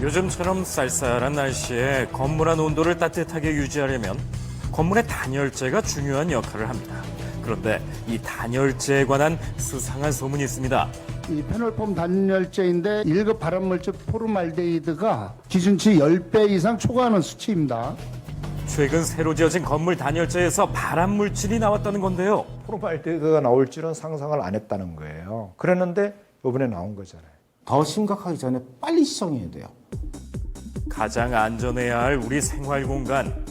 요즘처럼 쌀쌀한 날씨에 건물 안 온도를 따뜻하게 유지하려면 건물의 단열재가 중요한 역할을 합니다. 그런데 이 단열재에 관한 수상한 소문이 있습니다. 이 페놀폼 단열재인데 1급 발암물질 포름알데히드가 기준치 10배 이상 초과하는 수치입니다. 최근 새로 지어진 건물 단열재에서 발암물질이 나왔다는 건데요. 포름알데히드가 나올 줄은 상상을 안 했다는 거예요. 그랬는데 이번에 나온 거잖아요. 더 심각하기 전에 빨리 시정해야 돼요. 가장 안전해야 할 우리 생활 공간.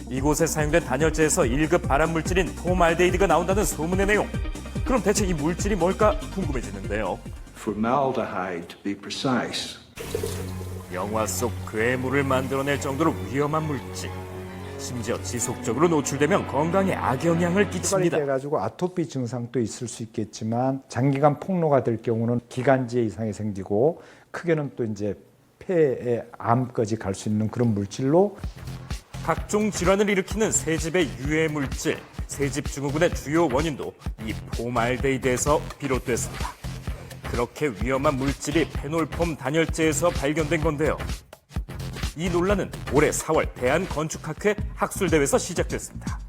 이곳에 사용된 단열재에서 1급 발암물질인 폼알데히드가 나온다는 소문의 내용. 그럼 대체 이 물질이 뭘까 궁금해지는데요. Formaldehyde, to be precise. 영화 속 괴물을 만들어낼 정도로 위험한 물질. 심지어 지속적으로 노출되면 건강에 악영향을 끼칩니다. 돼가지고 아토피 증상도 있을 수 있겠지만 장기간 폭로가 될 경우는 기관지에 이상이 생기고 크게는 또 이제 폐에 암까지 갈 수 있는 그런 물질로 각종 질환을 일으키는 새집의 유해 물질, 새집 증후군의 주요 원인도 이 폼알데히드에서 비롯됐습니다. 그렇게 위험한 물질이 페놀폼 단열재에서 발견된 건데요. 이 논란은 올해 4월 대한건축학회 학술대회에서 시작됐습니다.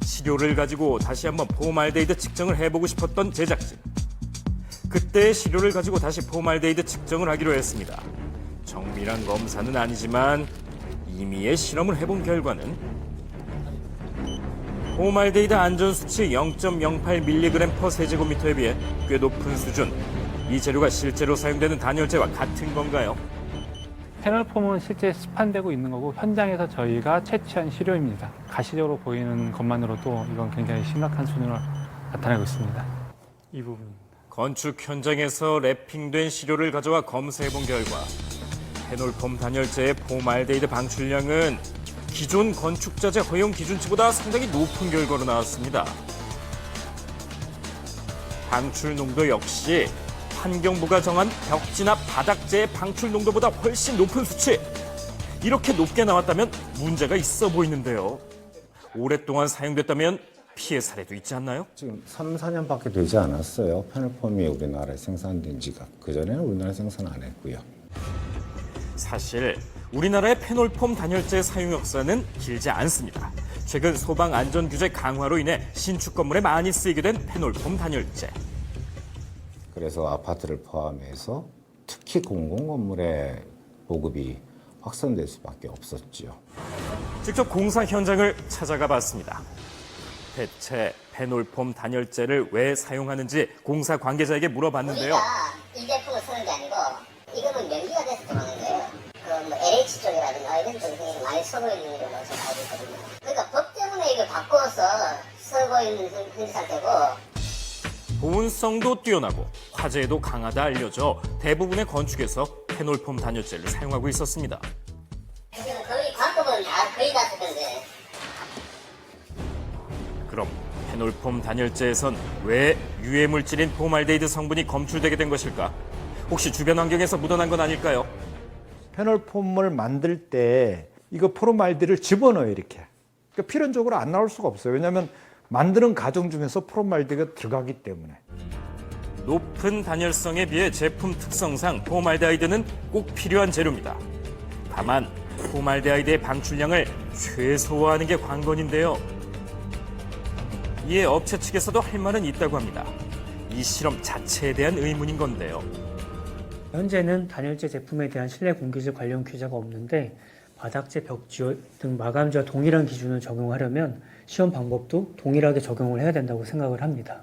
시료를 가지고 다시 한번 폼알데히드 측정을 해보고 싶었던 제작진. 그때의 시료를 가지고 다시 폼알데히드 측정을 하기로 했습니다. 정밀한 검사는 아니지만 임의의 실험을 해본 결과는 폼알데히드 안전수치 0.08mg/세제곱미터에 비해 꽤 높은 수준. 이 재료가 실제로 사용되는 단열재와 같은 건가요? 페놀폼은 실제 시판되고 있는 거고 현장에서 저희가 채취한 시료입니다. 가시적으로 보이는 것만으로도 이건 굉장히 심각한 수준으로 나타나고 있습니다. 이 부분. 건축 현장에서 랩핑된 시료를 가져와 검사해본 결과 페놀폼 단열재의 폼알데히드 방출량은 기존 건축자재 허용 기준치보다 상당히 높은 결과로 나왔습니다. 방출 농도 역시 환경부가 정한 벽지나 바닥재의 방출 농도보다 훨씬 높은 수치. 이렇게 높게 나왔다면 문제가 있어 보이는데요. 오랫동안 사용됐다면 피해 사례도 있지 않나요? 지금 3, 4년밖에 되지 않았어요. 페놀폼이 우리나라에 생산된 지가. 그전에는 우리나라에 생산 안 했고요. 사실 우리나라의 페놀폼 단열재 사용 역사는 길지 않습니다. 최근 소방 안전 규제 강화로 인해 신축 건물에 많이 쓰이게 된 페놀폼 단열재. 그래서 아파트를 포함해서 특히 공공건물의 보급이 확산될 수밖에 없었죠. 직접 공사 현장을 찾아가 봤습니다. 대체 페놀폼 단열재를 왜 사용하는지 공사 관계자에게 물어봤는데요. 우리가 이 제품을 쓰는 게 아니고 이거는 연기가 돼서 들어가는 거예요. 뭐 LH 쪽이라든가 이런 쪽에서 많이 쓰고 있는 걸로 제가 알고 있거든요. 그러니까 법 때문에 이걸 바꿔서 쓰고 있는 현 상태고 보온성도 뛰어나고 화재에도 강하다 알려져 대부분의 건축에서 페놀폼 단열재를 사용하고 있었습니다. 지금 거의 관법은 거의 다 쓰던데. 그럼 페놀폼 단열재에선 왜 유해 물질인 폼알데히드 성분이 검출되게 된 것일까? 혹시 주변 환경에서 묻어난 건 아닐까요? 페놀폼을 만들 때 이거 포름알데히드를 집어넣어요 이렇게. 그러니까 필연적으로 안 나올 수가 없어요. 왜냐하면 만드는 과정 중에서 포름알데히드가 들어가기 때문에. 높은 단열성에 비해 제품 특성상 폼알데히드는 꼭 필요한 재료입니다. 다만 폼알데히드의 방출량을 최소화하는 게 관건인데요. 이에 업체 측에서도 할 말은 있다고 합니다. 이 실험 자체에 대한 의문인 건데요. 현재는 단열재 제품에 대한 실내 공기질 관련 규제가 없는데 바닥재, 벽지 등 마감재와 동일한 기준을 적용하려면 시험 방법도 동일하게 적용을 해야 된다고 생각을 합니다.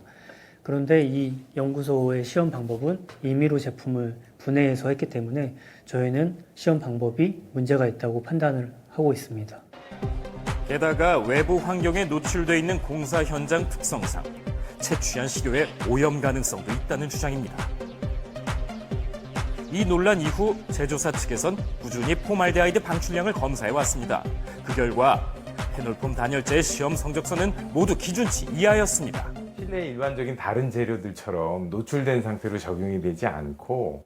그런데 이 연구소의 시험 방법은 임의로 제품을 분해해서 했기 때문에 저희는 시험 방법이 문제가 있다고 판단을 하고 있습니다. 게다가 외부 환경에 노출돼 있는 공사 현장 특성상 채취한 시료에 오염 가능성도 있다는 주장입니다. 이 논란 이후 제조사 측에선 꾸준히 폼알데히드 방출량을 검사해 왔습니다. 그 결과 페놀폼 단열재의 시험 성적서는 모두 기준치 이하였습니다. 실내 일반적인 다른 재료들처럼 노출된 상태로 적용이 되지 않고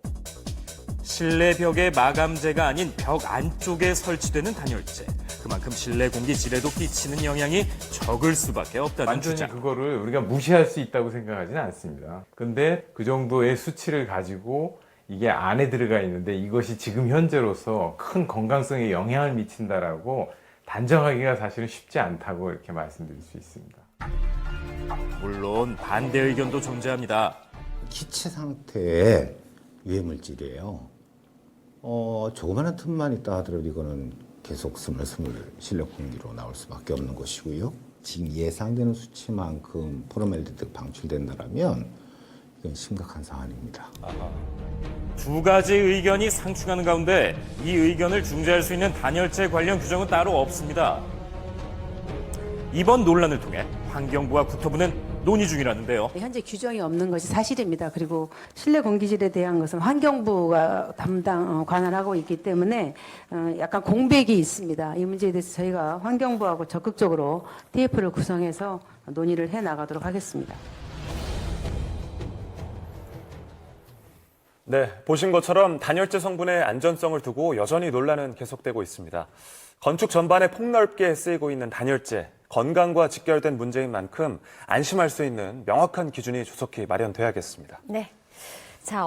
실내 벽의 마감재가 아닌 벽 안쪽에 설치되는 단열재. 그만큼 실내 공기 질에도 끼치는 영향이 적을 수밖에 없다는 완전히 주장. 그거를 우리가 무시할 수 있다고 생각하지는 않습니다. 근데 그 정도의 수치를 가지고 이게 안에 들어가 있는데 이것이 지금 현재로서 큰 건강성에 영향을 미친다라고 단정하기가 사실은 쉽지 않다고 이렇게 말씀드릴 수 있습니다. 물론 반대 의견도 존재합니다. 기체 상태의 유해물질이에요. 조그마한 틈만 있다 하더라도 이거는 계속 스물스물 실내 공기로 나올 수밖에 없는 것이고요. 지금 예상되는 수치만큼 포르말데이드가 방출된다면 이건 심각한 사안입니다. 두 가지 의견이 상충하는 가운데 이 의견을 중재할 수 있는 단열재 관련 규정은 따로 없습니다. 이번 논란을 통해 환경부와 국토부는 논의 중이라는데요. 현재 규정이 없는 것이 사실입니다. 그리고 실내 공기질에 대한 것은 환경부가 관할하고 있기 때문에 약간 공백이 있습니다. 이 문제에 대해서 저희가 환경부하고 적극적으로 TF를 구성해서 논의를 해 나가도록 하겠습니다. 네, 보신 것처럼 단열재 성분의 안전성을 두고 여전히 논란은 계속되고 있습니다. 건축 전반에 폭넓게 쓰이고 있는 단열재, 건강과 직결된 문제인 만큼 안심할 수 있는 명확한 기준이 조속히 마련돼야겠습니다. 네. 자,